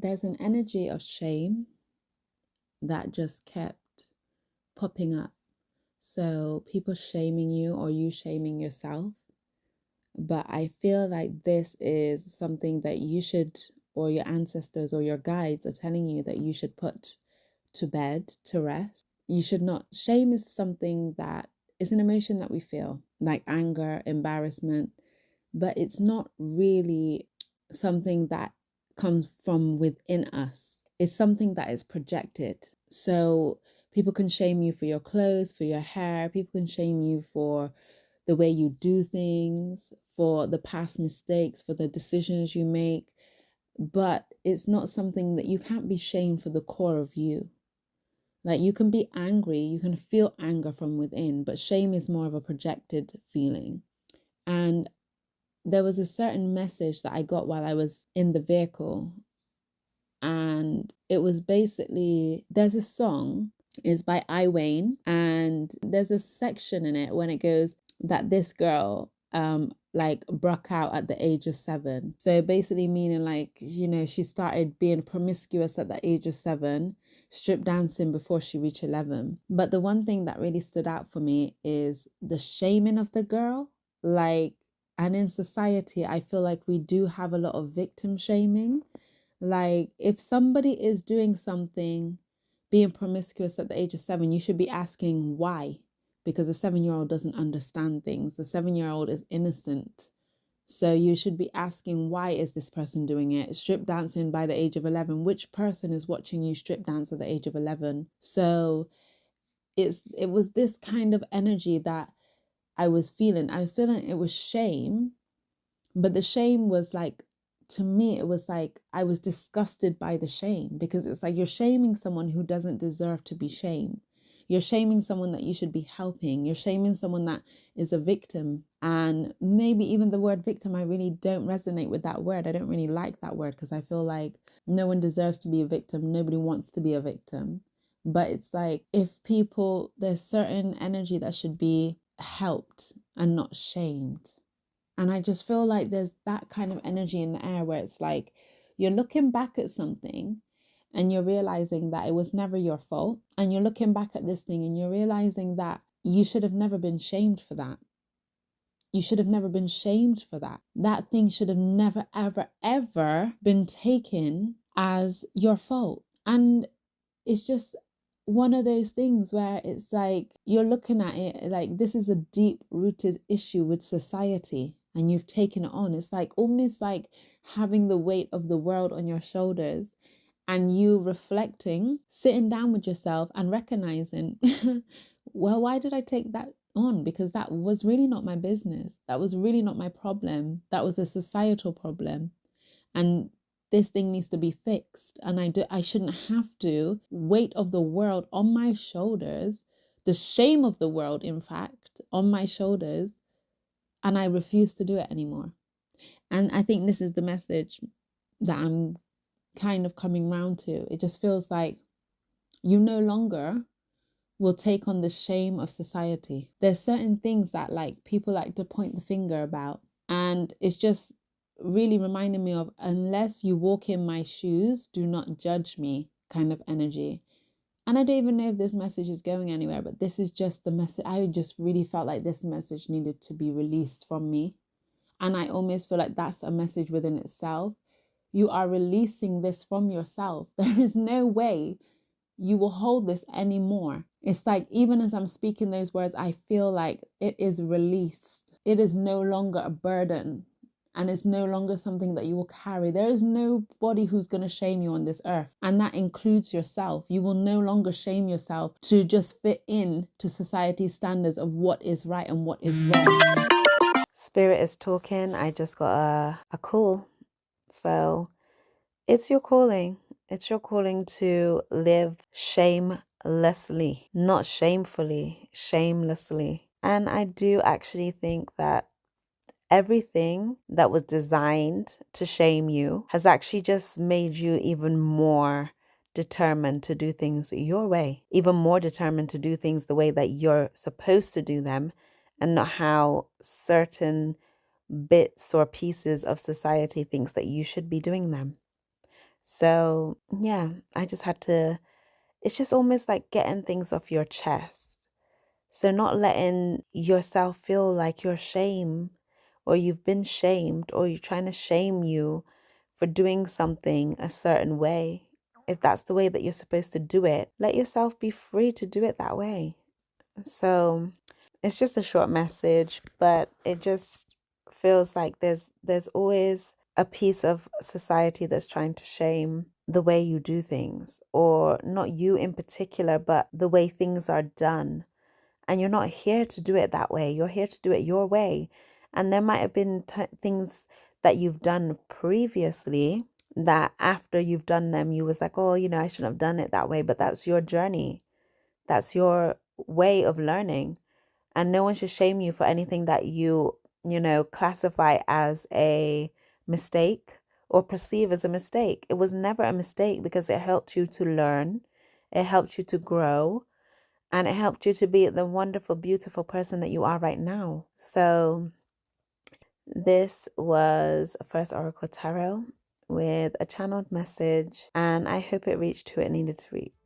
there's an energy of shame that just kept popping up. So people shaming you or you shaming yourself. But I feel like this is something that you should, or your ancestors or your guides are telling you that you should put to bed, to rest. You should not. Shame is something that is an emotion that we feel, like anger, embarrassment, but it's not really something that comes from within us. It's something that is projected. So people can shame you for your clothes, for your hair. People can shame you for the way you do things, for the past mistakes, for the decisions you make. But it's not something that you can't be shamed for the core of you. Like you can be angry, you can feel anger from within, but shame is more of a projected feeling. And there was a certain message that I got while I was in the vehicle. And it was basically, there's a song, it's by I Wayne, and there's a section in it when it goes that this girl like broke out at the age of 7. So basically meaning like, she started being promiscuous at the age of 7, strip dancing before she reached 11. But the one thing that really stood out for me is the shaming of the girl. Like, and in society, I feel like we do have a lot of victim shaming. Like, if somebody is doing something, being promiscuous at the age of 7, you should be asking why. Because a 7-year-old doesn't understand things. A 7-year-old is innocent. So you should be asking, why is this person doing it? Strip dancing by the age of 11. Which person is watching you strip dance at the age of 11? So it was this kind of energy that I was feeling. I was feeling it was shame, but the shame was like, to me, it was like I was disgusted by the shame, because it's like you're shaming someone who doesn't deserve to be shamed. You're shaming someone that you should be helping. You're shaming someone that is a victim. And maybe even the word victim, I really don't resonate with that word. I don't really like that word because I feel like no one deserves to be a victim. Nobody wants to be a victim. But it's like, if people, there's certain energy that should be helped and not shamed. And I just feel like there's that kind of energy in the air where it's like you're looking back at something and you're realizing that it was never your fault. And you're looking back at this thing and you're realizing that you should have never been shamed for that. You should have never been shamed for that. That thing should have never, ever, ever been taken as your fault. And it's just one of those things where it's like you're looking at it like this is a deep rooted issue with society and you've taken it on. It's like almost like having the weight of the world on your shoulders, and you reflecting, sitting down with yourself and recognizing, well, why did I take that on? Because that was really not my business. That was really not my problem. That was a societal problem. And this thing needs to be fixed. And I shouldn't have to weight of the world on my shoulders, the shame of the world, in fact, on my shoulders. And I refuse to do it anymore. And I think this is the message that I'm kind of coming round to. It just feels like you no longer will take on the shame of society. There's certain things that like people like to point the finger about. And it's just really reminding me of, unless you walk in my shoes, do not judge me kind of energy. And I don't even know if this message is going anywhere, but this is just the message. I just really felt like this message needed to be released from me. And I almost feel like that's a message within itself. You are releasing this from yourself. There is no way you will hold this anymore. It's like, even as I'm speaking those words, I feel like it is released. It is no longer a burden, and it's no longer something that you will carry. There is nobody who's going to shame you on this earth, and that includes yourself. You will no longer shame yourself to just fit in to society's standards of what is right and what is wrong. Spirit is talking. I just got a call. So it's your calling. It's your calling to live shamelessly, not shamefully, shamelessly. And I do actually think that everything that was designed to shame you has actually just made you even more determined to do things your way, even more determined to do things the way that you're supposed to do them, and not how certain bits or pieces of society thinks that you should be doing them. So, yeah, I just had to, it's just almost like getting things off your chest. So, not letting yourself feel like you're shame or you've been shamed or you're trying to shame you for doing something a certain way. If that's the way that you're supposed to do it, let yourself be free to do it that way. So, it's just a short message, but it just feels like there's always a piece of society that's trying to shame the way you do things, or not you in particular, but the way things are done. And you're not here to do it that way. You're here to do it your way. And there might have been things that you've done previously that after you've done them, you was like, oh, I shouldn't have done it that way. But that's your journey. That's your way of learning. And no one should shame you for anything that classify as a mistake or perceive as a mistake. It was never a mistake because it helped you to learn, it helped you to grow, and it helped you to be the wonderful, beautiful person that you are right now. So this was First Oracle Tarot with a channeled message, and I hope it reached who it needed to reach.